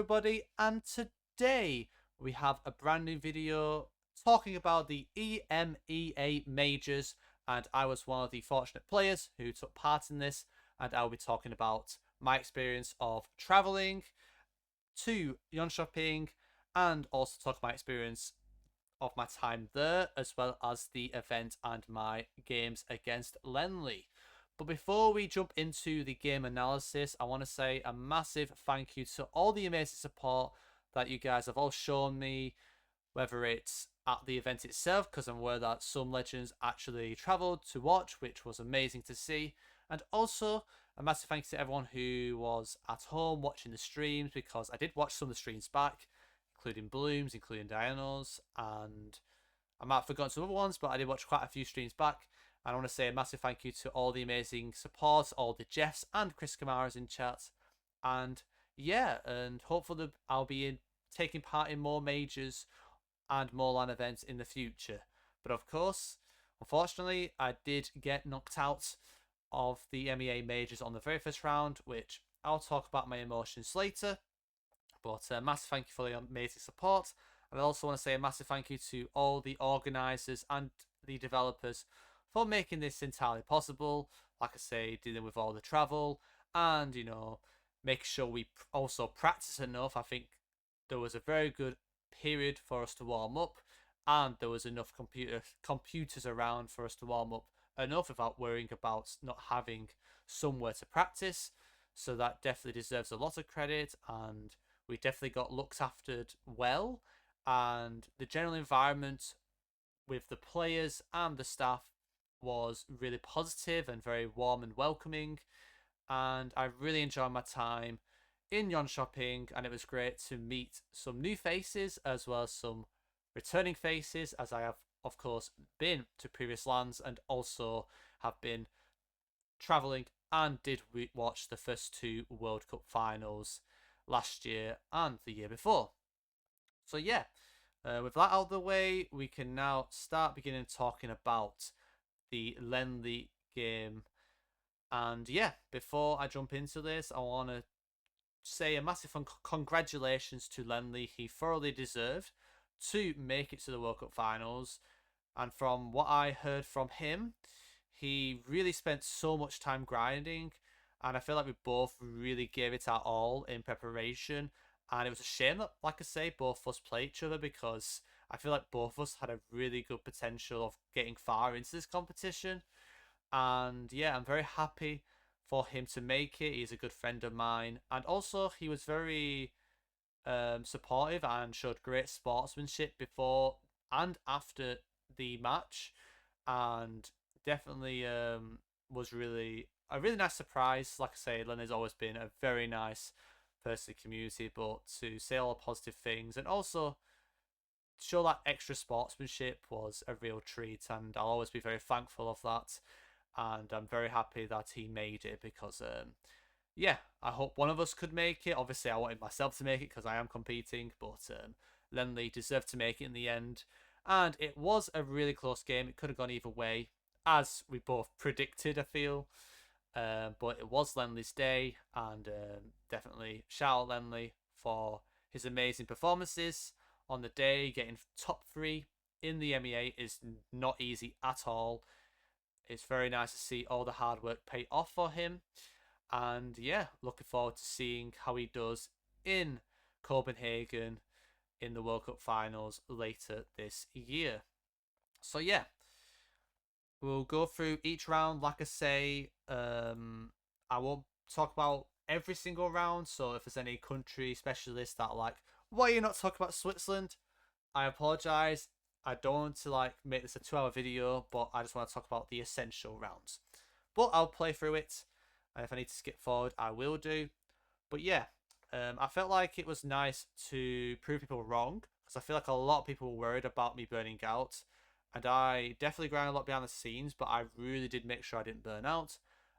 everybody, and today we have a brand new video talking about the EMEA majors, and I was one of the fortunate players who took part in this, and I'll be talking about my experience of traveling to Jönköping and also talk my experience of my time there, as well as the event and my games against Lennli. But before we jump into the game analysis, I want to say a massive thank you to all the amazing support that you guys have all shown me, whether it's at the event itself, because I'm aware that some legends actually travelled to watch, which was amazing to see, and also a massive thank you to everyone who was at home watching the streams, because I did watch some of the streams back, including Bloom's, including Diana's, and I might have forgotten some other ones, but I did watch quite a few streams back. And I want to say a massive thank you to all the amazing support, all the Jeffs and Chris Kamara's in chat. And yeah, and hopefully I'll be taking part in more majors and more LAN events in the future. But of course, unfortunately, I did get knocked out of the EMEA majors on the very first round, which I'll talk about my emotions later. But a massive thank you for the amazing support. And I also want to say a massive thank you to all the organisers and the developers for making this entirely possible. Like I say, dealing with all the travel and, making sure we also practice enough. I think there was a very good period for us to warm up, and there was enough computers around for us to warm up enough without worrying about not having somewhere to practice. So that definitely deserves a lot of credit, and we definitely got looked after well, and the general environment with the players and the staff was really positive and very warm and welcoming, and I really enjoyed my time in Jönköping, and it was great to meet some new faces as well as some returning faces, as I have of course been to previous lands and also have been travelling and did watch the first two World Cup finals last year and the year before. So yeah, with that out of the way, we can now start beginning talking about the Lennli game. And yeah, before I jump into this, I want to say a massive congratulations to Lennli. He thoroughly deserved to make it to the World Cup finals. And from what I heard from him, he really spent so much time grinding. And I feel like we both really gave it our all in preparation. And it was a shame that, like I say, both of us play each other, because I feel like both of us had a really good potential of getting far into this competition. And yeah, I'm very happy for him to make it. He's a good friend of mine. And also, he was very supportive and showed great sportsmanship before and after the match. And definitely was really a really nice surprise. Like I say, Len has always been a very nice person in the community, but to say all the positive things and also show that extra sportsmanship was a real treat, and I'll always be very thankful of that. And I'm very happy that he made it, because yeah, I hope one of us could make it. Obviously, I wanted myself to make it because I am competing, but Lennli deserved to make it in the end. And it was a really close game. It could have gone either way, as we both predicted, I feel. But it was Lennli's day, and definitely shout out Lennli for his amazing performances on the day. Getting top 3 in the MEA is not easy at all. It's very nice to see all the hard work pay off for him. And yeah, looking forward to seeing how he does in Copenhagen in the World Cup finals later this year. So yeah, we'll go through each round. Like I say, I won't talk about every single round. So if there's any country specialists that are like, why are you not talking about Switzerland? I apologise. I don't want to make this a 2-hour video, but I just want to talk about the essential rounds. But I'll play through it. And if I need to skip forward, I will do. But yeah, I felt like it was nice to prove people wrong, because I feel like a lot of people were worried about me burning out. And I definitely grind a lot behind the scenes, but I really did make sure I didn't burn out.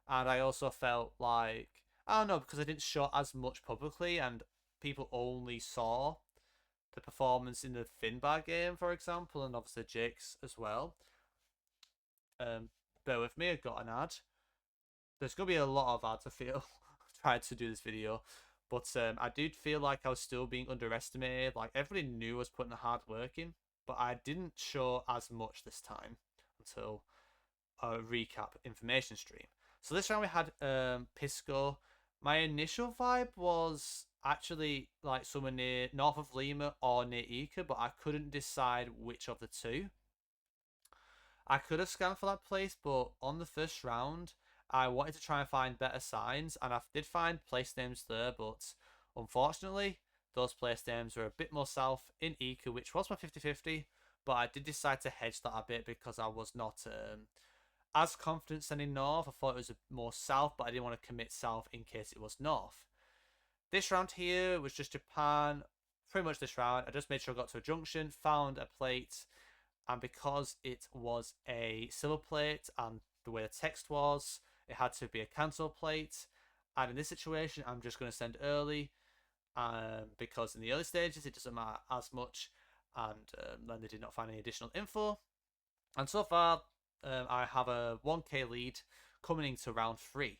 And I also felt like, I don't know, because I didn't show as much publicly and people only saw the performance in the Finbar game, for example, and obviously Jake's as well. Bear with me, I got an ad. There's going to be a lot of ads, I feel, trying to do this video. But I did feel like I was still being underestimated. Like everybody knew I was putting the hard work in, but I didn't show as much this time until a recap information stream. So this round we had Pisco. My initial vibe was actually like somewhere near north of Lima or near Ica, but I couldn't decide which of the two. I could have scanned for that place, but on the first round, I wanted to try and find better signs, and I did find place names there, but unfortunately, those place names were a bit more south in Ica, which was my 50-50, but I did decide to hedge that a bit because I was not as confident sending north. I thought it was more south, but I didn't want to commit south in case it was north. This round here was just Japan. Pretty much this round, I just made sure I got to a junction, found a plate, and because it was a silver plate and the way the text was, it had to be a cancel plate. And in this situation, I'm just going to send early, because in the early stages it doesn't matter as much, and then they did not find any additional info. And so far, I have a 1k lead coming into round 3.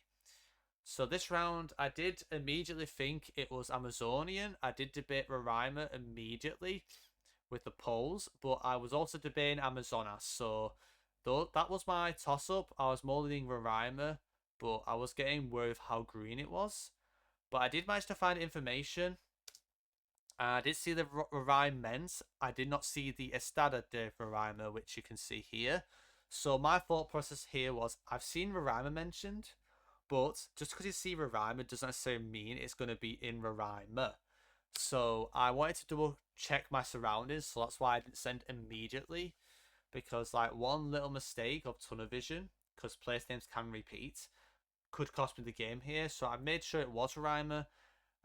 So this round, I did immediately think it was Amazonian. I did debate Roraima immediately with the polls, but I was also debating Amazonas. So though that was my toss-up, I was more leaning Roraima, but I was getting worried of how green it was. But I did manage to find information. I did see the Roraima men's. I did not see the Estada de Roraima, which you can see here. So my thought process here was, I've seen Roraima mentioned, but just because you see Roraima doesn't necessarily mean it's going to be in Roraima. So I wanted to double check my surroundings, so that's why I didn't send immediately. Because like one little mistake of tunnel vision, because place names can repeat, could cost me the game here. So I made sure it was Roraima,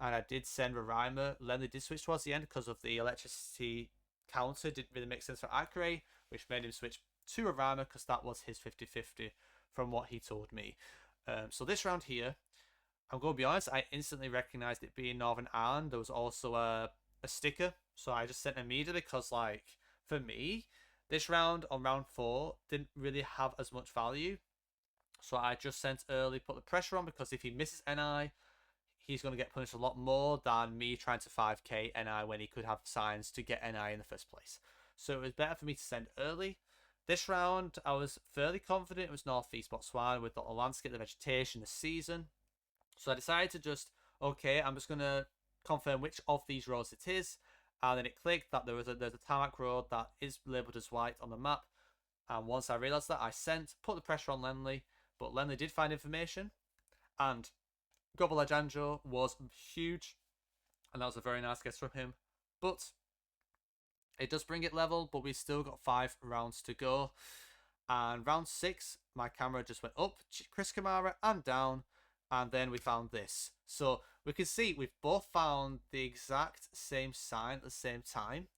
and I did send Roraima. Lennli did switch towards the end because of the electricity counter. Didn't really make sense for Acre, which made him switch to Roraima because that was his 50-50 from what he told me. So this round here, I'm going to be honest, I instantly recognized it being Northern Ireland. There was also a sticker, so I just sent immediately because, like, for me, this round on round 4 didn't really have as much value. So I just sent early, put the pressure on, because if he misses NI, he's going to get punished a lot more than me trying to 5k NI when he could have signs to get NI in the first place. So it was better for me to send early. This round, I was fairly confident it was Northeast Botswana with the landscape, the vegetation, the season. So I decided to just, okay, I'm just going to confirm which of these roads it is. And then it clicked that there's a tarmac road that is labelled as white on the map. And once I realised that, I put the pressure on Lennli. But Lennli did find information. And Gobble Alejandro was huge. And that was a very nice guess from him. But it does bring it level, but we've still got 5 rounds to go. And round 6, my camera just went up, Chris Kamara, and down. And then we found this. So we can see we've both found the exact same sign at the same time.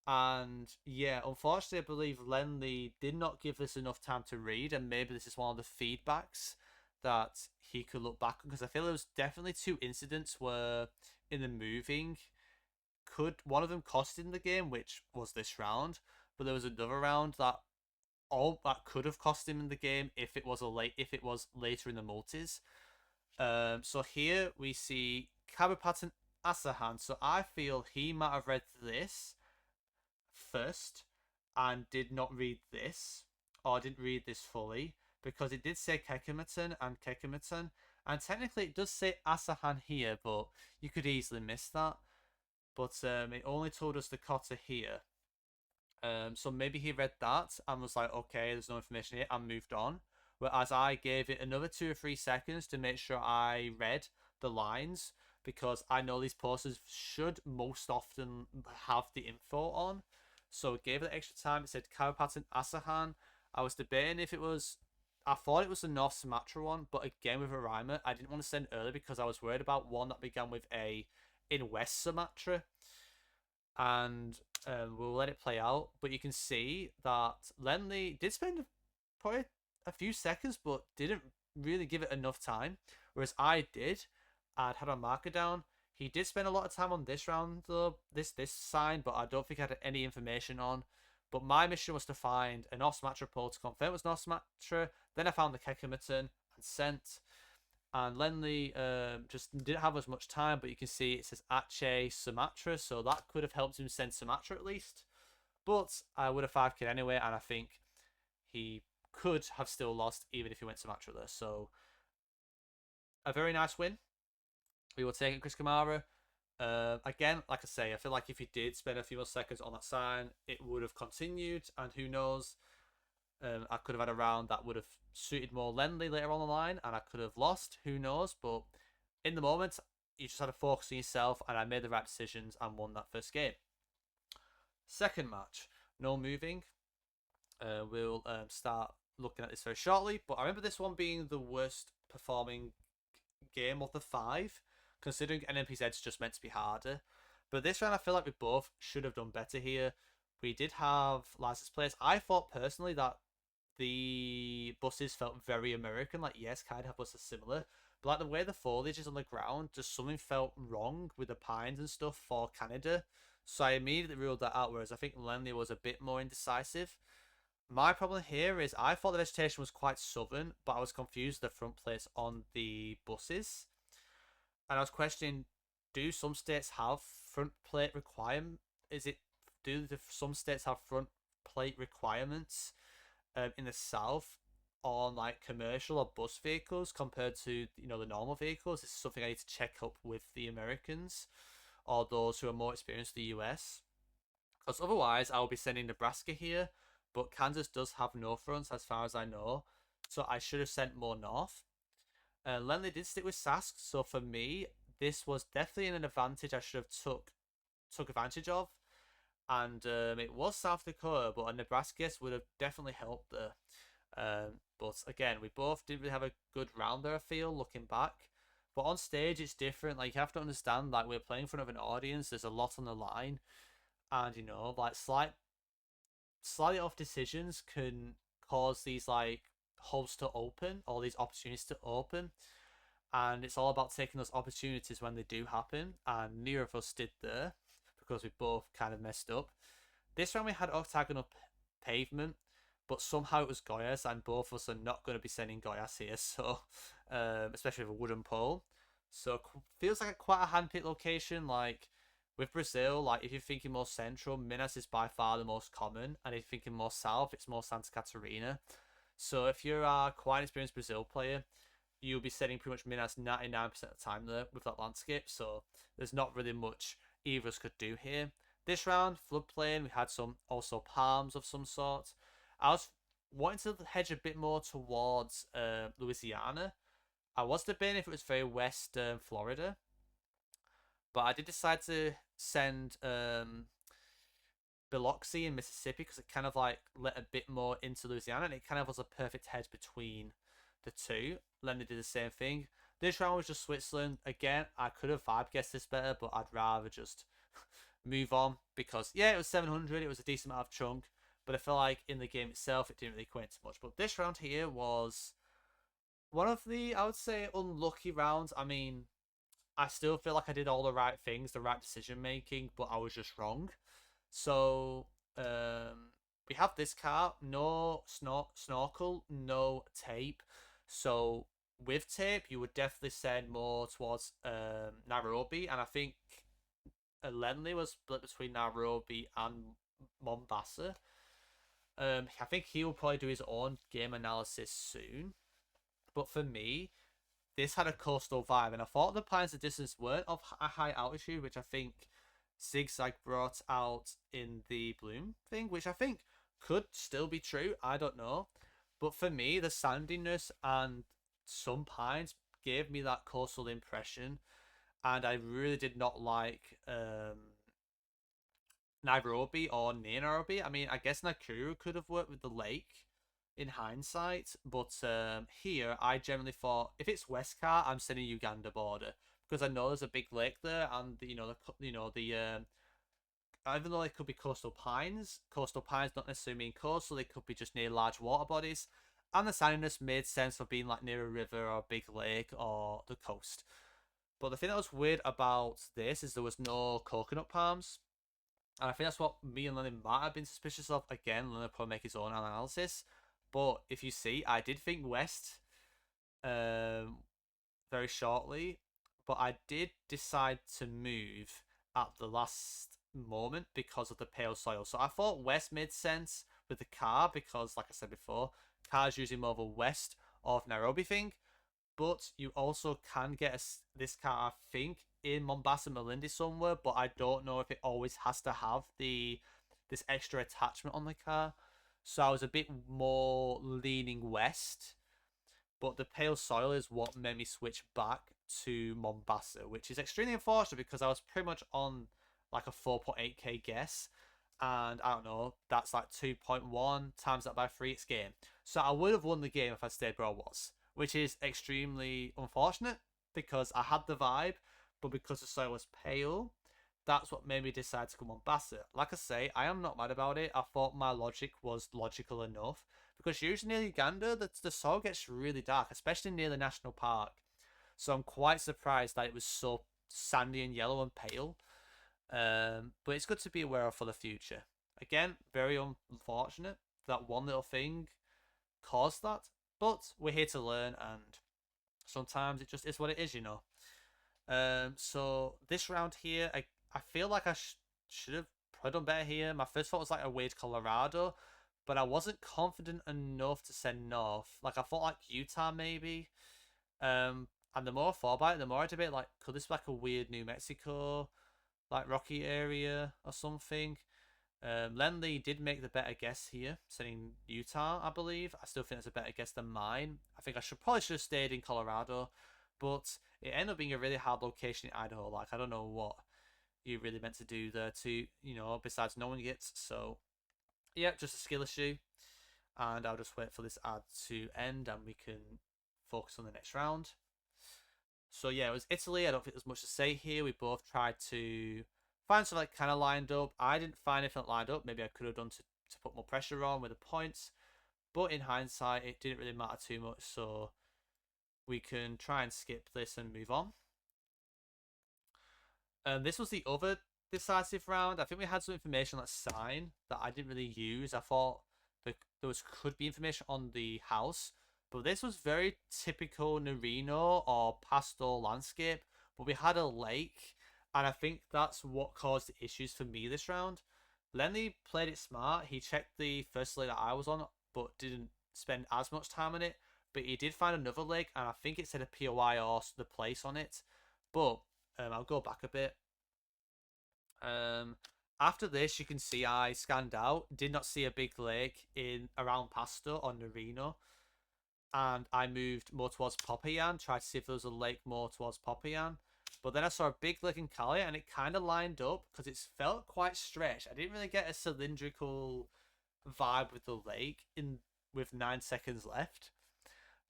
And yeah, unfortunately, I believe Lennli did not give this enough time to read. And maybe this is one of the feedbacks that he could look back on. Because I feel there was definitely 2 incidents where in the moving, one of them cost in the game, which was this round. But there was another round that could have cost him in the game if it was later in the multis. So here we see Kabapatan Asahan. So I feel he might have read this first and did not read this, or didn't read this fully, because it did say Kekimatan and Kekimatan, and technically it does say Asahan here, but you could easily miss that. But it only told us the Kota here. So maybe he read that and was like, okay, there's no information here, and moved on. Whereas I gave it another 2 or 3 seconds to make sure I read the lines, because I know these posters should most often have the info on. So it gave it extra time. It said Kawapatan Asahan. I was debating if it was... I thought it was the North Sumatra one, but again with Roraima, I didn't want to send early because I was worried about one that began with a in West Sumatra. And we'll let it play out. But you can see that Lennli did spend probably a few seconds, but didn't really give it enough time. Whereas I did. I'd had a marker down. He did spend a lot of time on this round, though, this sign, but I don't think I had any information on. But my mission was to find a North Sumatra poll to confirm it was North Sumatra. Then I found the Kekimatan and sent. And Lennli just didn't have as much time, but you can see it says Aceh, Sumatra, so that could have helped him send Sumatra at least. But I would have 5K anyway, and I think he could have still lost even if he went Sumatra there. So a very nice win. We will take it, Chris Kamara. Again, like I say, I feel like if he did spend a few more seconds on that sign, it would have continued, and who knows, I could have had a round that would have suited more Lennli later on the line, and I could have lost. Who knows? But in the moment, you just had to focus on yourself, and I made the right decisions and won that first game. Second match, no moving. We'll start looking at this very shortly, but I remember this one being the worst performing game of the 5, considering NMPZ is just meant to be harder. But this round, I feel like we both should have done better here. We did have license plates. I thought personally that the buses felt very American. Like, yes, kind of buses are similar, but like the way the foliage is on the ground, just something felt wrong with the pines and stuff for Canada. So I immediately ruled that out, whereas I think Lennli was a bit more indecisive. My problem here is I thought the vegetation was quite southern, but I was confused with the front plates on the buses. And I was questioning, do some states have front plate requirement? Some states have front plate requirements in the south on like commercial or bus vehicles compared to the normal vehicles? This is something I need to check up with the Americans or those who are more experienced in the US. Because otherwise, I will be sending Nebraska here, but Kansas does have no fronts as far as I know, so I should have sent more north. Lennli did stick with Sask, so for me, this was definitely an advantage I should have took advantage of. And it was South Dakota, but a Nebraska would have definitely helped there. But again, we both didn't really have a good round there, I feel, looking back. But on stage, it's different. Like, you have to understand, like, we're playing in front of an audience. There's a lot on the line. And, like, slightly off decisions can cause these, like, holes to open or these opportunities to open. And it's all about taking those opportunities when they do happen. And neither of us did there because we both kind of messed up. This round we had octagonal pavement, but somehow it was Goyas, and both of us are not going to be sending Goyas here, so especially with a wooden pole. So feels like quite a handpicked location. Like with Brazil, like if you're thinking more central, Minas is by far the most common, and if you're thinking more south, it's more Santa Catarina. So if you're a quite an experienced Brazil player, you'll be setting pretty much Minas 99% of the time there with that landscape. So there's not really much either of us could do here. This round, floodplain, we had some also palms of some sort. I was wanting to hedge a bit more towards Louisiana. I was debating if it was very west Florida, but I did decide to send Biloxi in Mississippi because it kind of like let a bit more into Louisiana, and it kind of was a perfect hedge between the two. Lennli did the same thing. This round was just Switzerland. Again, I could have vibe guessed this better, but I'd rather just move on because, yeah, it was 700. It was a decent amount of chunk, but I feel like in the game itself, it didn't really equate to much. But this round here was one of the, I would say, unlucky rounds. I mean, I still feel like I did all the right things, the right decision making, but I was just wrong. So, we have this car, no snorkel, no tape. So with tape, you would definitely send more towards Nairobi, and I think Lennli was split between Nairobi and Mombasa. I think he will probably do his own game analysis soon. But for me, this had a coastal vibe, and I thought the pines of distance weren't of a high altitude, which I think Zigzag brought out in the Bloom thing, which I think could still be true. I don't know. But for me, the sandiness and some pines gave me that coastal impression, and I really did not like Nairobi or near Nairobi. I mean, I guess Nakuru could have worked with the lake in hindsight, but here I generally thought if it's Westcar, I'm sending Uganda border because I know there's a big lake there, and even though they could be coastal pines don't necessarily mean coastal. They could be just near large water bodies, and the sandiness made sense for being like near a river or a big lake or the coast. But the thing that was weird about this is there was no coconut palms. And I think that's what me and Lennon might have been suspicious of. Again, Lennon probably make his own analysis. But if you see, I did think West very shortly, but I did decide to move at the last moment because of the pale soil. So I thought west made sense with the car because, like I said before, cars usually more of a west of Nairobi thing. But you also can get this car, I think, in Mombasa, Malindi somewhere. But I don't know if it always has to have this extra attachment on the car. So I was a bit more leaning west. But the pale soil is what made me switch back to Mombasa, which is extremely unfortunate because I was pretty much on like a 4.8k guess. And I don't know, that's like 2.1 times that by 3, it's game. So I would have won the game if I stayed where I was, which is extremely unfortunate because I had the vibe, but because the soil was pale, that's what made me decide to come on Mombasa. Like I say, I am not mad about it. I thought my logic was logical enough because usually near Uganda, the soil gets really dark, especially near the national park. So I'm quite surprised that it was so sandy and yellow and pale. But it's good to be aware of for the future. Again, very unfortunate that one little thing caused that, but we're here to learn, and sometimes it just is what it is, you know. So this round here, I feel like I should have probably done better here. My first thought was like a weird Colorado, but I wasn't confident enough to send North. Like I thought like Utah maybe. And the more I thought about it, the more I debate like, could this be like a weird New Mexico, like Rocky area or something? Lennli did make the better guess here, sending Utah, I believe. I still think it's a better guess than mine. I think I should have stayed in Colorado, but it ended up being a really hard location in Idaho. Like I don't know what you really meant to do there to, besides knowing it. So yeah, just a skill issue. And I'll just wait for this ad to end and we can focus on the next round. So yeah, it was Italy. I don't think there's much to say here. We both tried to find something that kind of lined up. I didn't find anything that lined up. Maybe I could have done to put more pressure on with the points. But in hindsight, it didn't really matter too much. So we can try and skip this and move on. This was the other decisive round. I think we had some information on that sign that I didn't really use. I thought there could be information on the house, but this was very typical Narino or pastel landscape. But we had a lake, and I think that's what caused the issues for me this round. Lennli played it smart. He checked the first lake that I was on, but didn't spend as much time on it. But he did find another lake, and I think it said a POI or the place on it. But I'll go back a bit. After this, you can see I scanned out, did not see a big lake in around Pasto or Narino, and I moved more towards Popayan, tried to see if there was a lake more towards Popayan. But then I saw a big lake in Cali, and it kind of lined up because it felt quite stretched. I didn't really get a cylindrical vibe with the lake with 9 seconds left.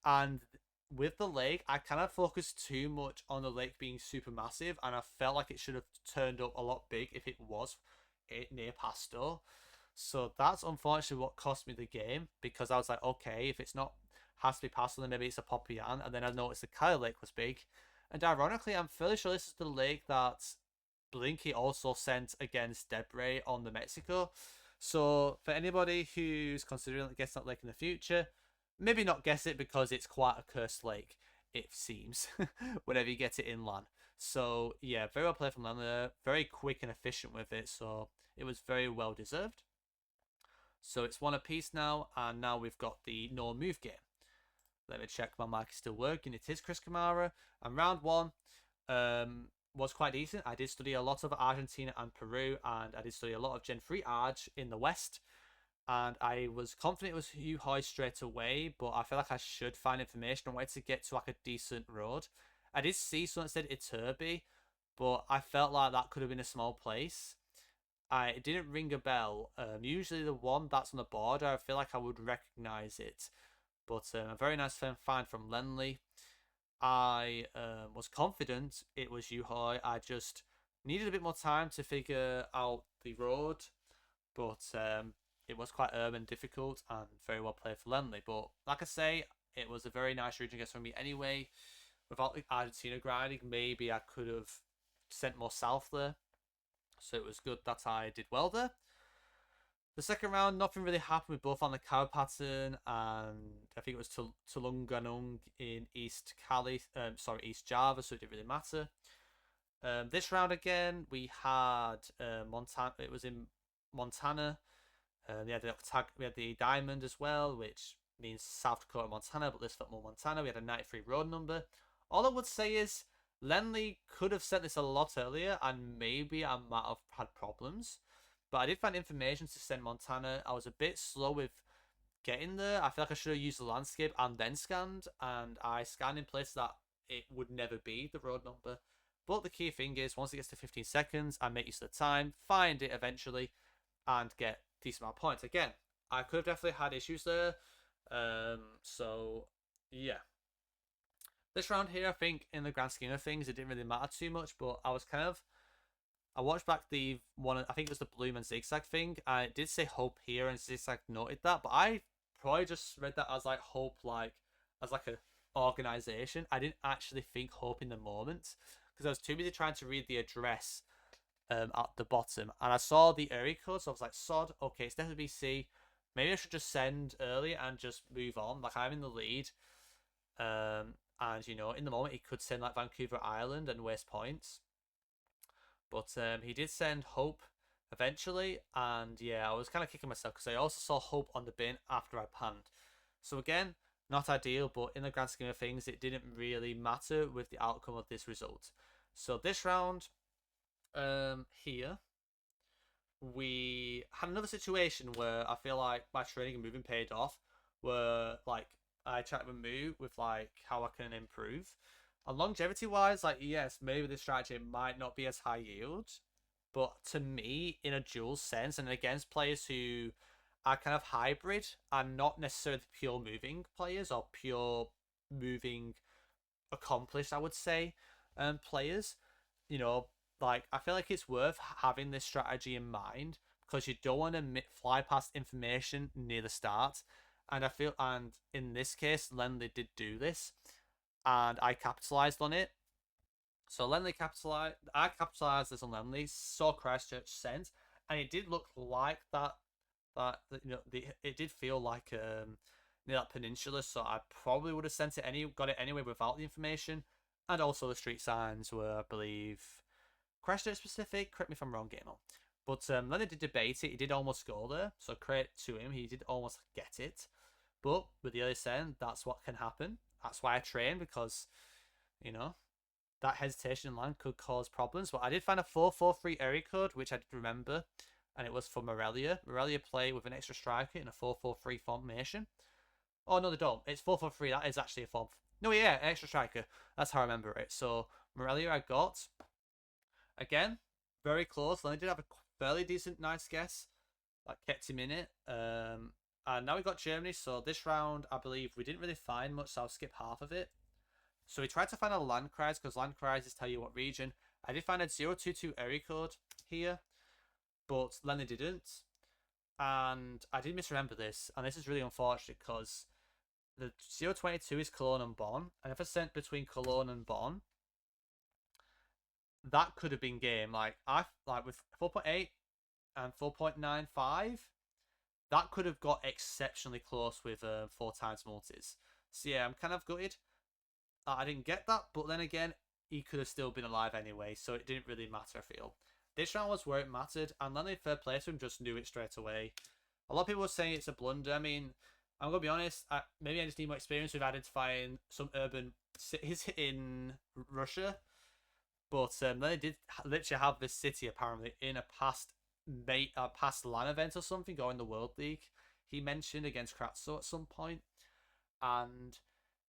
And with the lake, I kind of focused too much on the lake being super massive, and I felt like it should have turned up a lot big if it was near Pasto. So that's unfortunately what cost me the game, because I was like, okay, if it's not has to be Pasto, then maybe it's a Popayan. And then I noticed the Kyle Lake was big. And ironically, I'm fairly sure this is the lake that Blinky also sent against Debre on the Mexico. So for anybody who's considering guessing that lake in the future, maybe not guess it because it's quite a cursed lake, it seems, whenever you get it inland. So yeah, very well played from Lennli, very quick and efficient with it, so it was very well deserved. So it's one apiece now, and now we've got the no move game. Let me check my mic is still working. It is Chris Kamara, and round one was quite decent. I did study a lot of Argentina and Peru, and I did study a lot of Gen 3 Arg in the West. And I was confident it was Yuhoi straight away, but I feel like I should find information on where to get to like a decent road. I did see someone that said Iturbi, but I felt like that could have been a small place. It didn't ring a bell. Usually the one that's on the border, I feel like I would recognize it. But a very nice find from Lennli. I was confident it was Yuhoi. I just needed a bit more time to figure out the road. But it was quite urban, difficult, and very well played for Lennli. But like I say, it was a very nice region guess for me anyway. Without the Argentina grinding, maybe I could have sent more south there. So it was good that I did well there. The second round, nothing really happened. We both found the cow pattern, and I think it was Tulunganung in East Cali, East Java, so it didn't really matter. This round again, we had Montana. It was in Montana. We had the diamond as well, which means South Dakota, Montana, but this felt more Montana. We had a 93 road number. All I would say is Lennli could have sent this a lot earlier, and maybe I might have had problems. But I did find information to send Montana. I was a bit slow with getting there. I feel like I should have used the landscape and then scanned, and I scanned in places that it would never be the road number. But the key thing is, once it gets to 15 seconds, I make use of the time, find it eventually, and get a decent amount of points. Again, I could have definitely had issues there. So, yeah. This round here, I think, in the grand scheme of things, it didn't really matter too much, but I was kind of... I watched back the one, I think it was the Bloom and Zigzag thing, and it did say Hope here, and Zigzag noted that, but I probably just read that as like Hope, like, as like a organization. I didn't actually think Hope in the moment, because I was too busy trying to read the address at the bottom, and I saw the area code, so I was like, sod, okay, it's definitely BC. Maybe I should just send early and just move on. Like, I'm in the lead, and you know, in the moment, he could send like Vancouver Island and waste points. But he did send Hope eventually, and yeah, I was kind of kicking myself because I also saw Hope on the bin after I panned. So again, not ideal, but in the grand scheme of things, it didn't really matter with the outcome of this result. So this round, here, we had another situation where I feel like my training and moving paid off, where like I chatted with Moo with like how I can improve. And longevity wise, like yes, maybe this strategy might not be as high yield, but to me, in a dual sense, and against players who are kind of hybrid and not necessarily pure moving players or pure moving accomplished, I would say, players, you know, like I feel like it's worth having this strategy in mind because you don't want to fly past information near the start. And I feel, and in this case, Lennli did do this, and I capitalized on it. So Lennli capitalized. I capitalized this on Lennli. Saw Christchurch sent, and it did look like that. It did feel like near that peninsula. So I probably would have sent it got it anyway without the information, and also the street signs were, I believe, Christchurch specific. Correct me if I'm wrong, Gamer. But Lennli did debate it. He did almost go there. So credit to him. He did almost get it. But with the other saying, that's what can happen. That's why I train, because, you know, that hesitation in land could cause problems. But I did find a 4-4-3 area code, which I did remember, and it was for Morelia. Morelia play with an extra striker in a 4-4-3 formation. Oh, no, they don't. It's 4-4-3. That is actually a form. No, yeah, extra striker. That's how I remember it. So, Morelia I got. Again, very close. Then I did have a fairly decent, nice guess. That kept him in it. And now we got Germany, so this round, I believe, we didn't really find much, so I'll skip half of it. So we tried to find a Landkreis, because Landkreises tell you what region. I did find a 022 area code here, but Lennli didn't. And I did misremember this, and this is really unfortunate, because the 022 is Cologne and Bonn, and if I sent between Cologne and Bonn, that could have been game. Like with 4.8 and 4.95, that could have got exceptionally close with 4 times multis. So yeah, I'm kind of gutted. I didn't get that, but then again, he could have still been alive anyway, so it didn't really matter, I feel. This round was where it mattered, and Lennli third place him just knew it straight away. A lot of people were saying it's a blunder. I mean, I'm going to be honest, maybe I just need more experience with identifying some urban cities in Russia, but Lennli did literally have this city, apparently, in a past LAN event or something, or in the World League, he mentioned against Kratzo at some point. And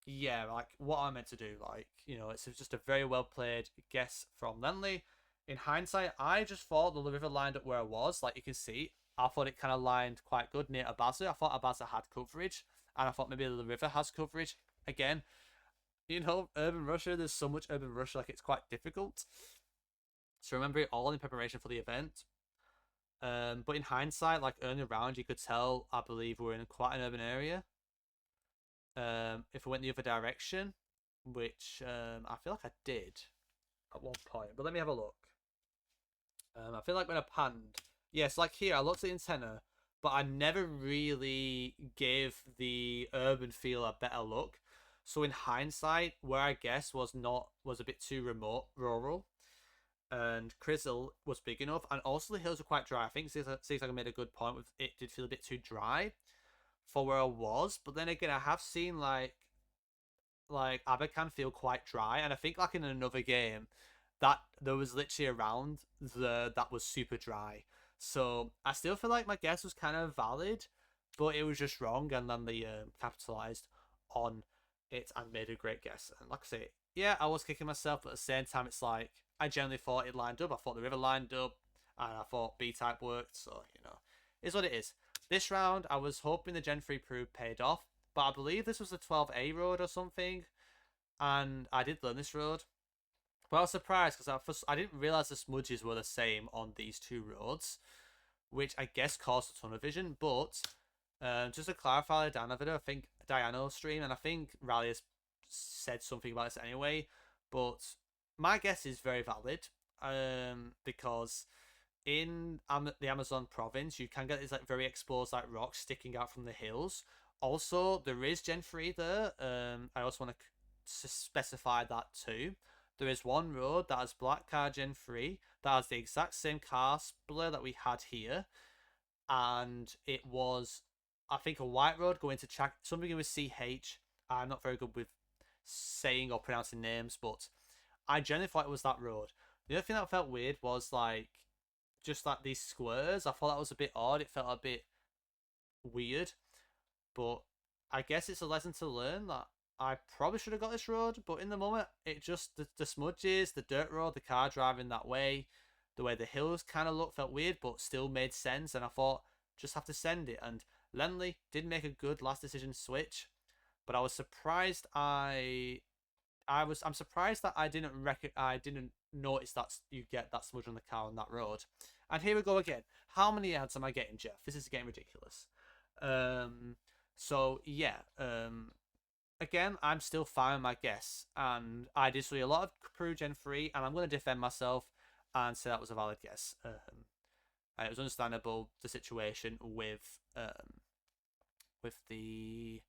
yeah, like what I meant to do, like, you know, it's just a very well played guess from Lennli. In hindsight, I just thought the river lined up where I was. Like you can see, I thought it kind of lined quite good near Abaza. I thought Abaza had coverage, and I thought maybe the river has coverage. Again, you know, urban Russia, there's so much urban Russia, like it's quite difficult to remember it all in preparation for the event. But in hindsight, like early round, you could tell, I believe, we're in quite an urban area. If we went the other direction, which I feel like I did at one point, but let me have a look. I feel like when I panned, yes, like here, I looked at the antenna, but I never really gave the urban feel a better look. So in hindsight, where I guess was a bit too remote, rural, and Crizzle was big enough, and also the hills were quite dry. I think seems like I made a good point with it. Did feel a bit too dry for where I was, but then again, I have seen like Abacan feel quite dry, and I think like in another game that there was literally around that was super dry. So I still feel like my guess was kind of valid, but it was just wrong, and then they capitalized on it and made a great guess. And like I say, yeah, I was kicking myself, but at the same time, it's like I generally thought it lined up. I thought the river lined up, and I thought B type worked. So is what it is. This round, I was hoping the Gen 3 proof paid off, but I believe this was the 12A road or something, and I did learn this road. But I was surprised because I didn't realize the smudges were the same on these two roads, which I guess caused a ton of vision. But just to clarify, Diana video, I think Diana stream, and I think Rally has said something about this anyway. But my guess is very valid, because in the Amazon province, you can get these like very exposed like rocks sticking out from the hills. Also, there is Gen 3 there. I also want to specify that too. There is one road that has Black Car Gen 3 that has the exact same car splitter that we had here. And it was, I think, a white road going to check something with CH. I'm not very good with saying or pronouncing names, but I generally thought it was that road. The other thing that felt weird was like just like these squares. I thought that was a bit odd. It felt a bit weird, but I guess it's a lesson to learn that I probably should have got this road, but in the moment, it just the smudges, the dirt road, the car driving that way, the way the hills kind of looked felt weird, but still made sense. And I thought just have to send it. And Lennli did make a good last decision switch, but I was surprised. I'm surprised that I didn't notice that you get that smudge on the car on that road. And here we go again. How many ads am I getting, Jeff? This is getting ridiculous. So yeah. Again, I'm still fine with my guess, and I did see a lot of Crew Gen 3, and I'm going to defend myself and say that was a valid guess. And it was understandable, the situation with the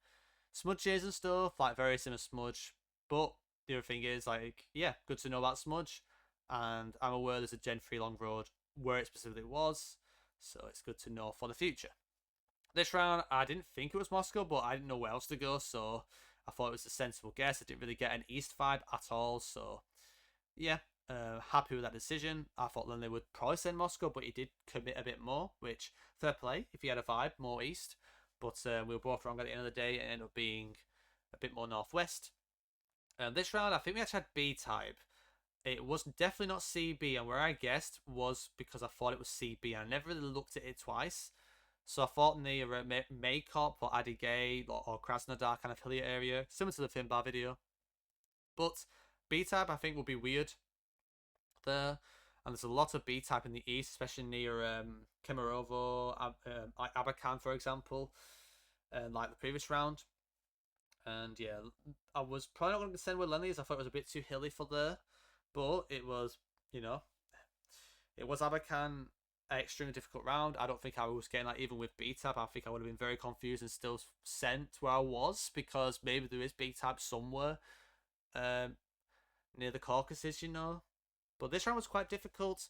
smudges and stuff, like very similar smudge. But the other thing is, like, yeah, good to know about smudge, and I'm aware there's a Gen 3 long road where it specifically was, so it's good to know for the future. This round, I didn't think it was Moscow, but I didn't know where else to go, so I thought it was a sensible guess. I didn't really get an East vibe at all, so yeah, happy with that decision. I thought Lennli would probably send Moscow, but he did commit a bit more, which fair play if he had a vibe more East. But we were both wrong at the end of the day. It ended up being a bit more Northwest. This round, I think we actually had B type. It was definitely not CB, and where I guessed was because I thought it was CB. I never really looked at it twice. So I thought near Maykop or Adigay or Krasnodar kind of hilly area, similar to the Finbar video. But B-type I think will be weird there. And there's a lot of B-type in the east, especially near Kemerovo, Abakan, for example, and like the previous round. And yeah, I was probably not going to send with Lennli, as I thought it was a bit too hilly for there. But it was, it was Abakan, extremely difficult round. I don't think I was getting that even with B-type. I think I would have been very confused and still sent where I was, because maybe there is B-type somewhere near the Caucasus, But this round was quite difficult.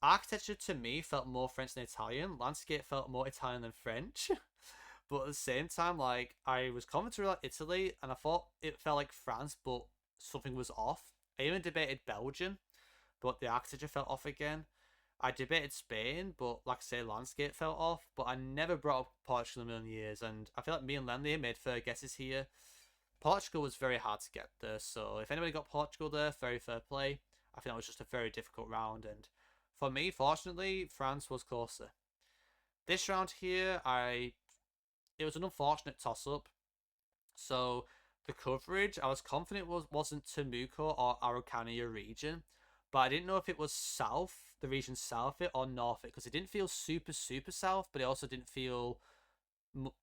Architecture to me felt more French than Italian. Landscape felt more Italian than French. But at the same time, like, I was confident about Italy, and I thought it felt like France, but something was off. I even debated Belgium, but the architecture felt off again. I debated Spain, but like I say, landscape fell off. But I never brought up Portugal in a million years, and I feel like me and Lennli made fair guesses here. Portugal was very hard to get there, so if anybody got Portugal there, very fair play. I think that was just a very difficult round, and for me, fortunately, France was closer. This round here, it was an unfortunate toss-up. So the coverage, I was confident wasn't Temuco or Araucania region, but I didn't know if it was south, the region south it, or north it, because it didn't feel super, super south, but it also didn't feel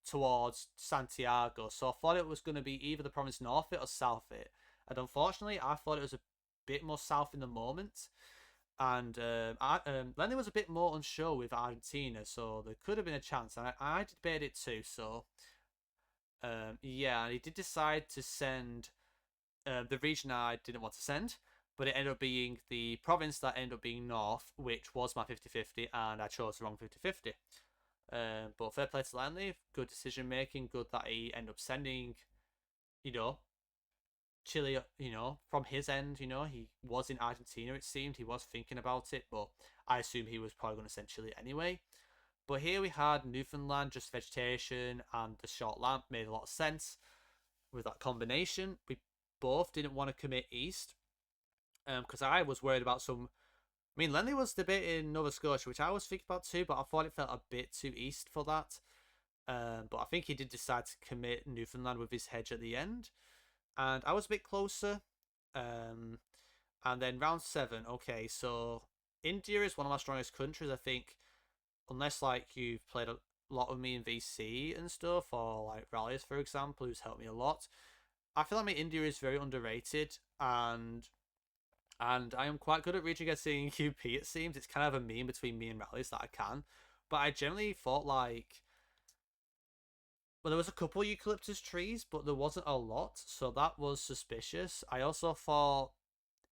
towards Santiago. So I thought it was going to be either the province north it or south it. And unfortunately, I thought it was a bit more south in the moment. And Lennli was a bit more unsure with Argentina, so there could have been a chance. And I debated it too. So yeah, and he did decide to send the region I didn't want to send, but it ended up being the province that ended up being North, which was my 50-50, and I chose the wrong 50-50. But fair play to Lennli, good decision making, good that he ended up sending, you know, Chile, from his end, he was in Argentina, it seemed. He was thinking about it, but I assume he was probably going to send Chile anyway. But here we had Newfoundland, just vegetation, and the short lamp made a lot of sense with that combination. We both didn't want to commit east, because I was worried about some. I mean, Lennli was debating Nova Scotia, which I was thinking about too, but I thought it felt a bit too east for that. But I think he did decide to commit Newfoundland with his hedge at the end. And I was a bit closer. And then round 7, okay, so India is one of my strongest countries, I think, unless like you've played a lot with me in VC and stuff, or like rallies, for example, who's helped me a lot. I feel like my India is very underrated, and I am quite good at region guessing UP, it seems. It's kind of a meme between me and rallies that I can. But I generally thought like, well, there was a couple eucalyptus trees, but there wasn't a lot, so that was suspicious. I also thought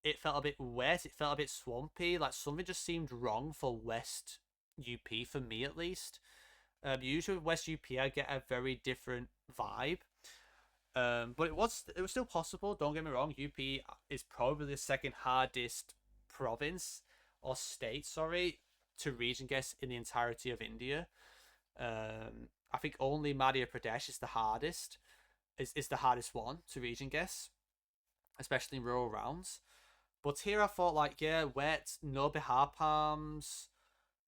it felt a bit wet, it felt a bit swampy, like something just seemed wrong for West UP, for me at least. Usually with West UP, I get a very different vibe. But it was still possible, don't get me wrong. UP is probably the second hardest province, or state, sorry, to region guess in the entirety of India. I think only Madhya Pradesh is the hardest, is the hardest one to region guess, especially in rural rounds. But here I thought like, yeah, wet, no bihar palms.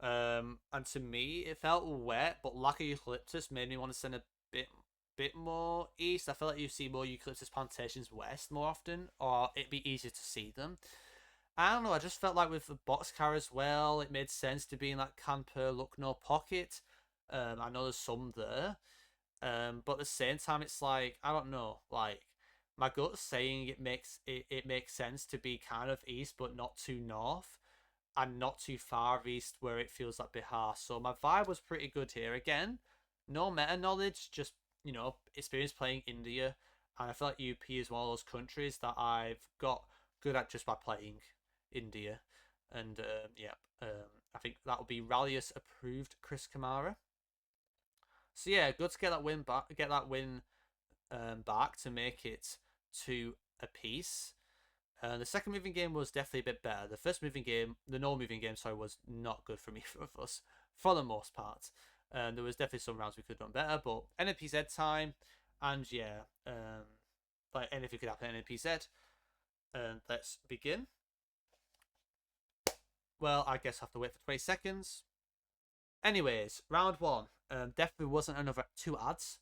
And to me it felt wet, but lack of eucalyptus made me want to send a bit more east. I feel like you see more eucalyptus plantations west more often, or it'd be easier to see them. I don't know, I just felt like with the boxcar as well, it made sense to be in that Kanpur Lucknow pocket. I know there's some there. But at the same time, it's like, I don't know, like my gut's saying it makes sense to be kind of east, but not too north, and not too far east where it feels like Bihar. So my vibe was pretty good here. Again, no meta knowledge, just experience playing India, and I feel like UP is one of those countries that I've got good at just by playing India. And yeah, I think that would be Rallius approved Chris Kamara. So yeah, good to get that win back. Get that win back to make it 2 apiece. The second moving game was definitely a bit better. The first moving game, the no moving game, sorry, was not good for me for us for the most part. There was definitely some rounds we could have done better, but NMPZ time, and yeah, like anything could happen at NMPZ. Let's begin. Well, I guess I have to wait for 20 seconds. Anyways, round 1. Definitely wasn't another 2 ads.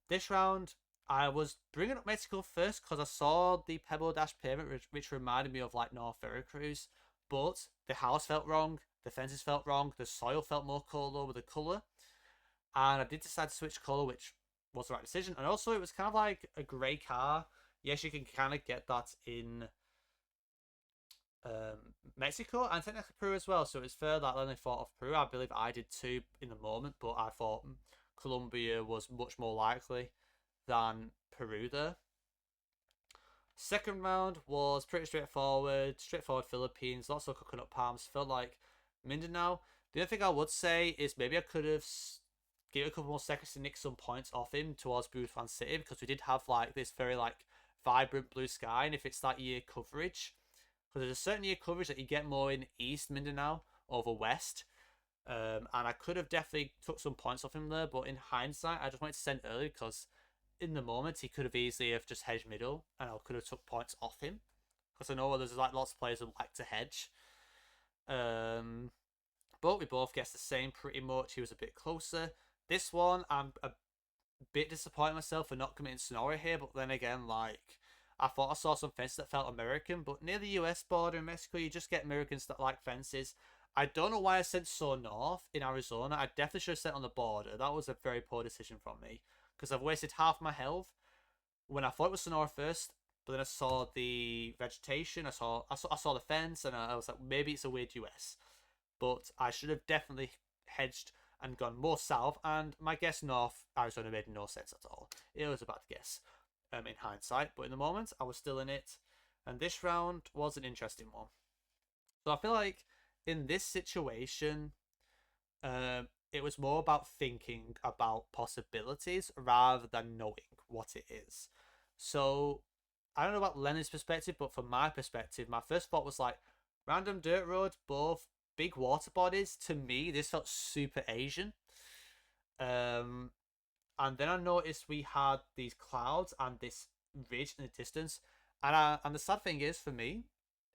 This round, I was bringing up Mexico first because I saw the Pebble Dash pavement, which reminded me of like North Veracruz, but the house felt wrong, the fences felt wrong, the soil felt more color with the color, and I did decide to switch color, which was the right decision. And also, it was kind of like a grey car. Yes, you can kind of get that in Mexico and technically Peru as well. So it's fair that Lennli thought of Peru. I believe I did too in the moment, but I thought Colombia was much more likely than Peru there. Second round was pretty straightforward. Straightforward Philippines, lots of coconut palms. Felt like Mindanao. The other thing I would say is maybe I could have give a couple more seconds to nick some points off him towards Bhutan City, because we did have like this very like vibrant blue sky, and if it's that year coverage, because there's a certain year coverage that you get more in East Mindanao over West. And I could have definitely took some points off him there, but in hindsight, I just wanted to send early because in the moment he could have easily have just hedged middle, and I could have took points off him because I know there's like lots of players who like to hedge. But we both guessed the same pretty much. He was a bit closer. This one, I'm a bit disappointed myself for not committing Sonora here, but then again, like, I thought I saw some fences that felt American, but near the US border in Mexico, you just get Americans that like fences. I don't know why I sent so north in Arizona. I definitely should have sent on the border. That was a very poor decision from me, because I've wasted half my health when I thought it was Sonora first, But then I saw the vegetation, I saw the fence, and I was like, maybe it's a weird US. But I should have definitely hedged and gone more south, and my guess north Arizona made no sense at all. It was a bad guess, in hindsight, but in the moment I was still in it, and this round was an interesting one. So I feel like in this situation, it was more about thinking about possibilities rather than knowing what it is. So I don't know about Lennli's perspective, but from my perspective, my first thought was like random dirt roads, both big water bodies. To me, this felt super Asian. Um, and then I noticed we had these clouds and this ridge in the distance. And the sad thing is for me,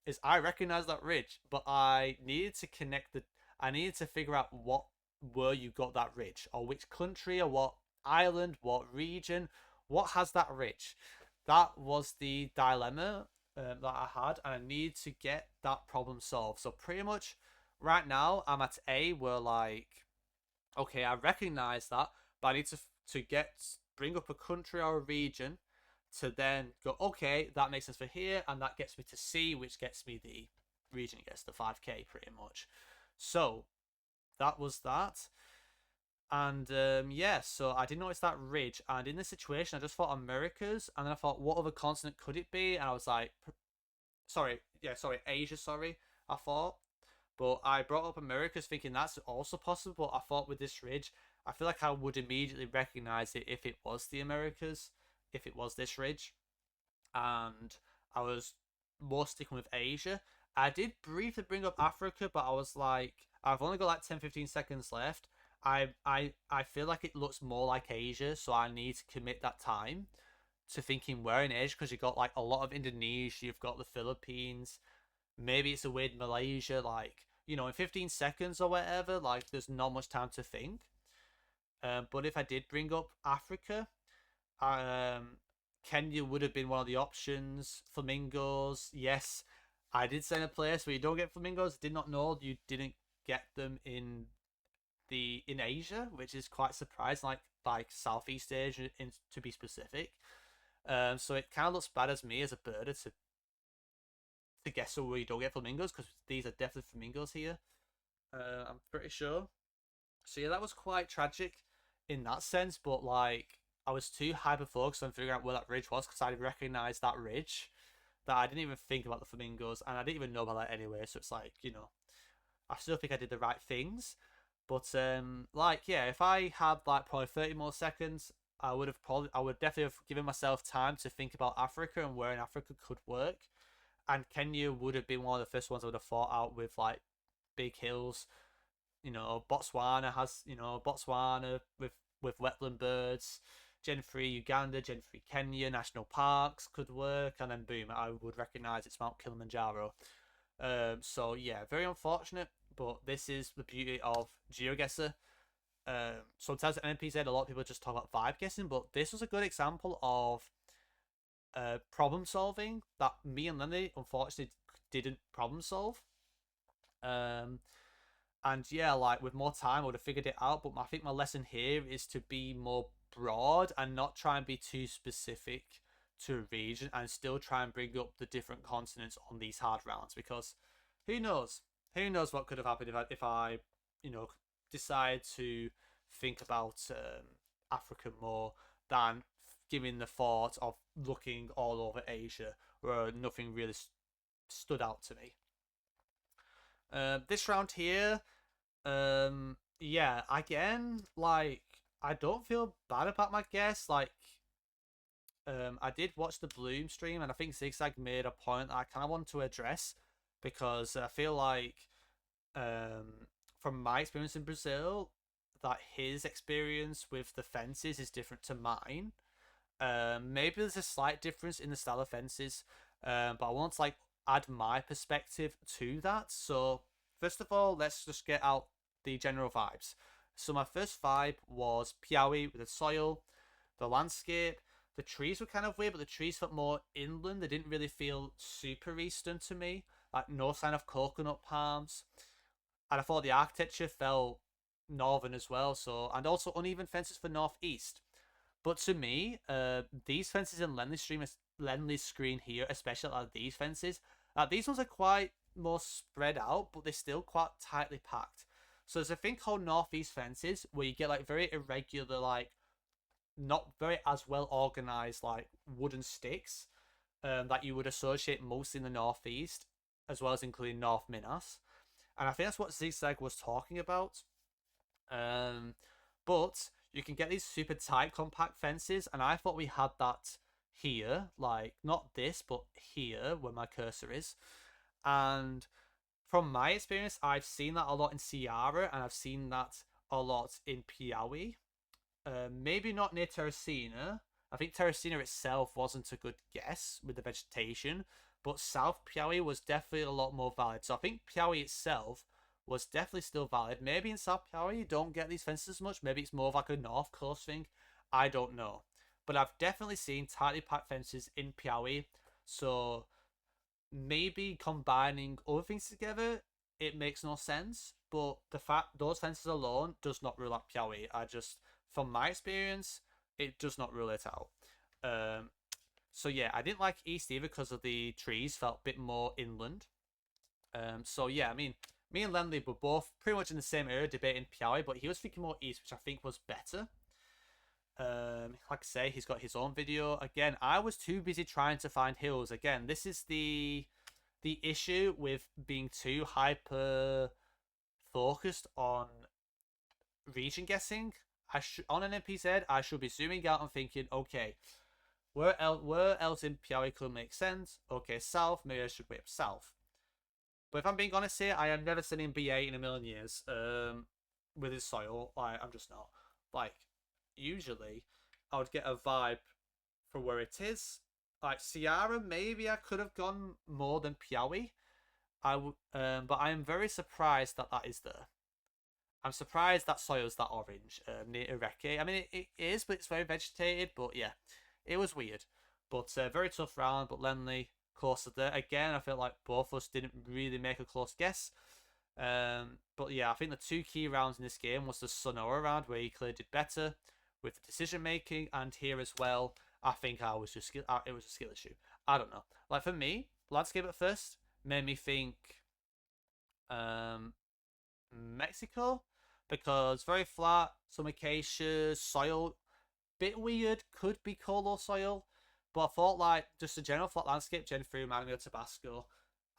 is I recognized that ridge, but I needed to connect the. I needed to figure out what where you got that ridge, or which country, or what island, what region, what has that ridge. That was the dilemma that I had, and I need to get that problem solved. So pretty much, right now I'm at A, where like, okay, I recognize that, but I need to bring up a country or a region to then go, okay, that makes sense for here, and that gets me to C, which gets me the region, I guess, the 5K pretty much. So that was that. And yeah, so I did notice that ridge, and in this situation, I just thought Americas, and then I thought, what other continent could it be? And I was like, sorry, yeah, sorry, Asia, sorry, I thought. But I brought up Americas thinking that's also possible. But I thought with this ridge, I feel like I would immediately recognize it if it was the Americas, if it was this ridge. And I was more sticking with Asia. I did briefly bring up Africa, but I was like, I've only got like 10-15 seconds left. I feel like it looks more like Asia, so I need to commit that time to thinking where in Asia, because you've got like a lot of Indonesia, you've got the Philippines, maybe it's a weird Malaysia, like, in 15 seconds or whatever, like there's not much time to think. But if I did bring up Africa, um, Kenya would have been one of the options. Flamingos, yes. I did send a place where you don't get flamingos. Did not know you didn't get them in Asia, which is quite surprising. Like Southeast Asia, to be specific. So it kind of looks bad as me as a birder to guess where you don't get flamingos, because these are definitely flamingos here. I'm pretty sure. So yeah, that was quite tragic in that sense, but like I was too hyper focused on figuring out where that ridge was, because I recognized that ridge, that I didn't even think about the flamingos, and I didn't even know about that anyway. So it's like, I still think I did the right things, but like yeah, if I had like probably 30 more seconds, I would definitely have given myself time to think about Africa and where in Africa could work, and Kenya would have been one of the first ones I would have thought out, with like big hills. Botswana with wetland birds. Gen 3 Uganda, Gen 3 Kenya, national parks could work, and then boom, I would recognize it's Mount Kilimanjaro. So yeah, very unfortunate, but this is the beauty of GeoGuessr. Sometimes at NMPZ, a lot of people just talk about vibe guessing, but this was a good example of problem solving that me and Lennli unfortunately didn't problem solve. And yeah, like with more time, I would have figured it out. But I think my lesson here is to be more broad and not try and be too specific to a region, and still try and bring up the different continents on these hard rounds, because who knows? Who knows what could have happened if I decide to think about Africa more than giving the thought of looking all over Asia, where nothing really stood out to me. This round here, yeah, again, like I don't feel bad about my guess. Like, I did watch the Bloom stream, and I think Zigzag made a point that I kind of want to address, because I feel like, from my experience in Brazil, that his experience with the fences is different to mine. Maybe there's a slight difference in the style of fences, but I want to like add my perspective to that. So first of all, let's just get out the general vibes. So my first vibe was Piauí, with the soil, the landscape. The trees were kind of weird, but the trees felt more inland. They didn't really feel super eastern to me. Like no sign of coconut palms. And I thought the architecture felt northern as well. So, and also uneven fences for northeast. But to me, these fences in Lennli stream Lennli's screen here, especially like these fences. These ones are quite more spread out, but they're still quite tightly packed. So there's a thing called northeast fences where you get like very irregular, like not very as well organized, like wooden sticks that you would associate mostly in the northeast, as well as including North Minas. And I think that's what Zigzag was talking about. Um, but you can get these super tight compact fences, and I thought we had that here, like not this, but here where my cursor is. And from my experience, I've seen that a lot in Sierra, and I've seen that a lot in Piauí. Maybe not near Terracina. I think Terracina itself wasn't a good guess with the vegetation, but South Piauí was definitely a lot more valid. So I think Piauí itself was definitely still valid. Maybe in South Piauí you don't get these fences as much. Maybe it's more of like a North Coast thing. I don't know. But I've definitely seen tightly packed fences in Piauí. So maybe combining other things together, it makes no sense. But the fact those fences alone does not rule out Piauí. From my experience, it does not rule it out. So yeah, I didn't like East either because of the trees felt a bit more inland. So yeah, I mean, me and Lennli were both pretty much in the same area debating Piauí, but he was thinking more East, which I think was better. Like I say, he's got his own video. Again, I was too busy trying to find hills. Again, this is the issue with being too hyper focused on region guessing. On an NMPZ, I should be zooming out and thinking, okay, where else in Piauí could make sense? Okay, south, maybe I should wait up south. But if I'm being honest here, I am never sitting in BA in a million years. With his soil, like I'm just not. Like usually, I would get a vibe for where it is. Like Sierra, maybe I could have gone more than Piauí. But I am very surprised that is there. I'm surprised that soil's that orange near Ireke. I mean, it is, but it's very vegetated. But yeah, it was weird. But very tough round. But Lennli closer there. Again, I feel like both of us didn't really make a close guess. But yeah, I think the two key rounds in this game was the Sonora round where he clearly did better with the decision making, and here as well. I think I was just it was a skill issue. I don't know. Like for me, landscape at first made me think Mexico because very flat, some acacias, soil bit weird, could be Colo soil, but I thought like just a general flat landscape, Gen 3 reminded me of Tabasco,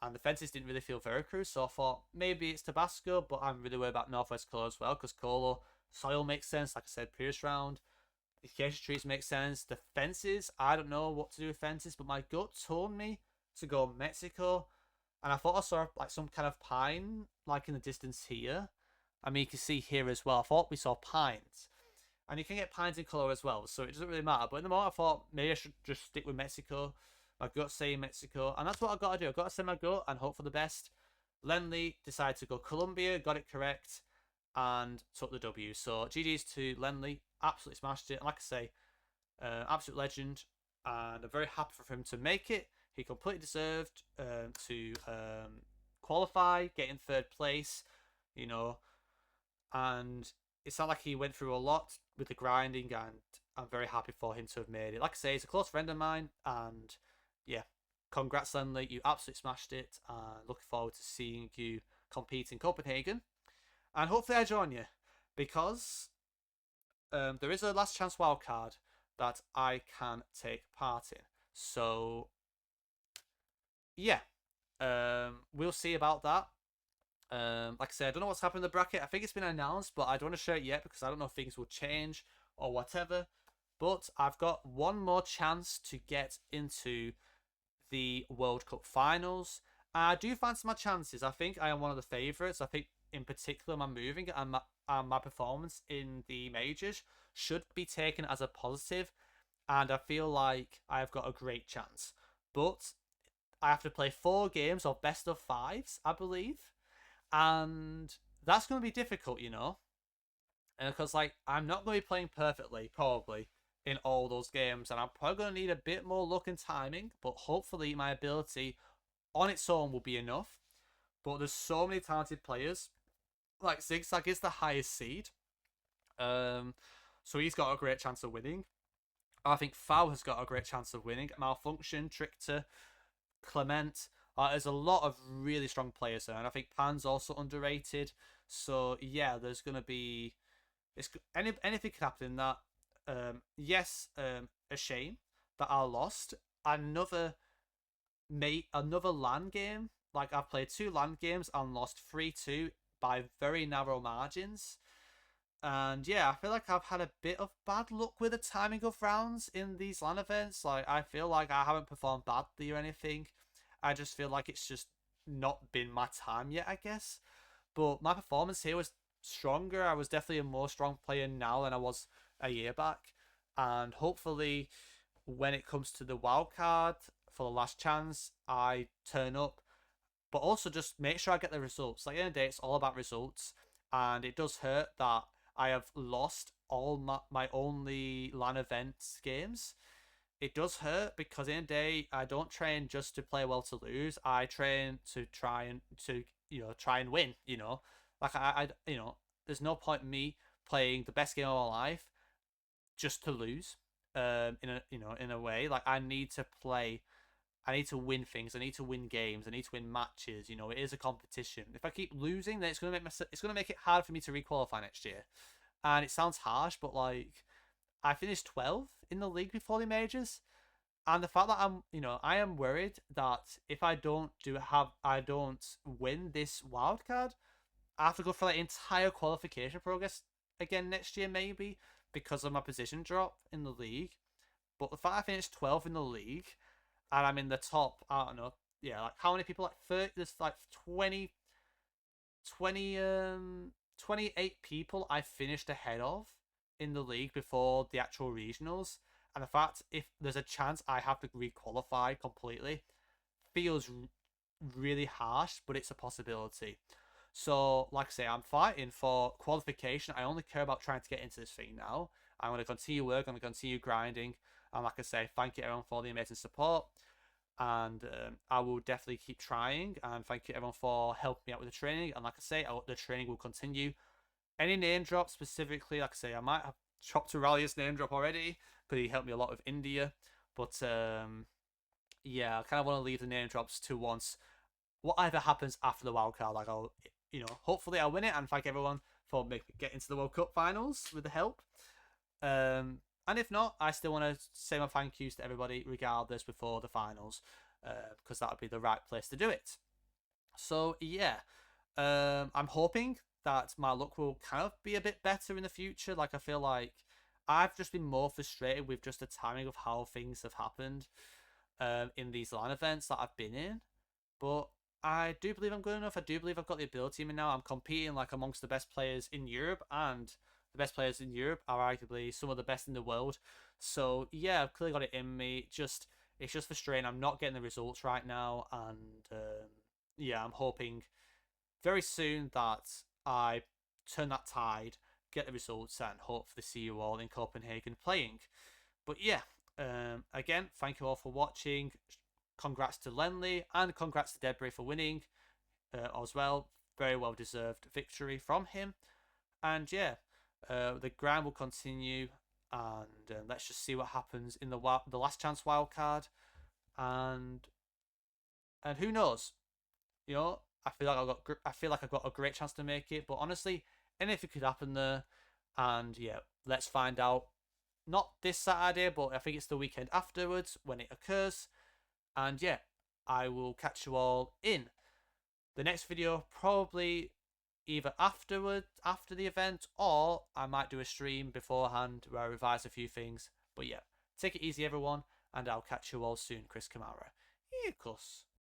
and the fences didn't really feel Veracruz, so I thought maybe it's Tabasco, but I'm really worried about Northwest Colo as well, because Colo soil makes sense, like I said previous round. The acacia trees make sense. The fences, I don't know what to do with fences, but my gut told me to go Mexico, and I thought I saw like some kind of pine like in the distance here. I mean, you can see here as well. I thought we saw pines. And you can get pines in color as well, so it doesn't really matter. But in the moment, I thought maybe I should just stick with Mexico. My gut's saying Mexico, and that's what I got to do. I got to send my gut and hope for the best. Lennli decided to go Colombia, got it correct, and took the W. So GG's to Lennli, absolutely smashed it. And like I say, absolute legend, and I'm very happy for him to make it. He completely deserved to qualify, get in third place, you know, and it's not like he went through a lot with the grinding, and I'm very happy for him to have made it. Like I say, he's a close friend of mine, and yeah, congrats Lennli, you absolutely smashed it, and looking forward to seeing you compete in Copenhagen, and hopefully I join you, because there is a last chance wildcard that I can take part in. So yeah, we'll see about that. Like I said, I don't know what's happened in the bracket. I think it's been announced, but I don't want to share it yet because I don't know if things will change or whatever. But I've got one more chance to get into the World Cup finals. I do fancy my chances. I think I am one of the favourites. I think in particular my moving and my performance in the majors should be taken as a positive, and I feel like I've got a great chance. But I have to play 4 games of best of 5s, I believe. And that's going to be difficult, you know, because like I'm not going to be playing perfectly probably in all those games, and I'm probably going to need a bit more luck and timing, but hopefully my ability on its own will be enough. But there's so many talented players. Like Zigzag is the highest seed, so he's got a great chance of winning. I think Foul has got a great chance of winning. Malfunction, Trickter, Clement. There's a lot of really strong players there, and I think Pan's also underrated. So yeah, there's gonna be anything could happen in that. Yes, a shame that I lost another another LAN game. Like I've played two LAN games and lost 3-2 by very narrow margins. And yeah, I feel like I've had a bit of bad luck with the timing of rounds in these LAN events. Like I feel like I haven't performed badly or anything. I just feel like it's just not been my time yet, I guess. But my performance here was stronger. I was definitely a more strong player now than I was a year back. And hopefully, when it comes to the wild card for the last chance, I turn up. But also just make sure I get the results. Like, at the end of the day, it's all about results. And it does hurt that I have lost all my only LAN events games. It does hurt because at the end of the day, I don't train just to play well to lose. I train to try and win. Like there's no point in me playing the best game of my life just to lose. In a way, like I need to play. I need to win things. I need to win games. I need to win matches. It is a competition. If I keep losing, then it's gonna make it hard for me to requalify next year. And it sounds harsh, but like I finished 12th in the league before the majors, and the fact that I am worried that if I don't win this wild card, I have to go for that entire qualification progress again next year, maybe because of my position drop in the league. But the fact I finished 12th in the league and I'm in the top, I don't know, yeah, like how many people, like 30, there's like 28 people I finished ahead of in the league before the actual regionals. And the fact if there's a chance I have to re-qualify completely feels really harsh, but it's a possibility. So, like I say, I'm fighting for qualification. I only care about trying to get into this thing now. I'm going to continue work. I'm going to continue grinding. And like I say, thank you everyone for the amazing support. And I will definitely keep trying. And thank you everyone for helping me out with the training. And like I say, the training will continue. Any name drop specifically, like I say, I might have chopped Aurelius name drop already because he helped me a lot with India. But yeah, I kind of want to leave the name drops to once whatever happens after the wild card. Like hopefully I'll win it, and thank everyone for getting to the World Cup finals with the help. And if not, I still want to say my thank yous to everybody regardless before the finals, because that would be the right place to do it. So yeah, I'm hoping that my luck will kind of be a bit better in the future. Like I feel like I've just been more frustrated with just the timing of how things have happened in these LAN events that I've been in. But I do believe I'm good enough. I do believe I've got the ability in me now. I'm competing like amongst the best players in Europe, and the best players in Europe are arguably some of the best in the world. So yeah, I've clearly got it in me. It's just frustrating. I'm not getting the results right now, and yeah, I'm hoping very soon that I turn that tide, get the results, and hopefully see you all in Copenhagen playing. But yeah, again, thank you all for watching. Congrats to Lennli and congrats to Debre for winning as well. Very well deserved victory from him. And yeah, the grind will continue, and let's just see what happens in the last chance wildcard. And who knows? I feel like I've got a great chance to make it. But honestly, anything could happen there. And yeah, let's find out. Not this Saturday, but I think it's the weekend afterwards when it occurs. And yeah, I will catch you all in the next video, probably either after the event, or I might do a stream beforehand where I revise a few things. But yeah, take it easy everyone, and I'll catch you all soon. Chris Kamara. Eagles.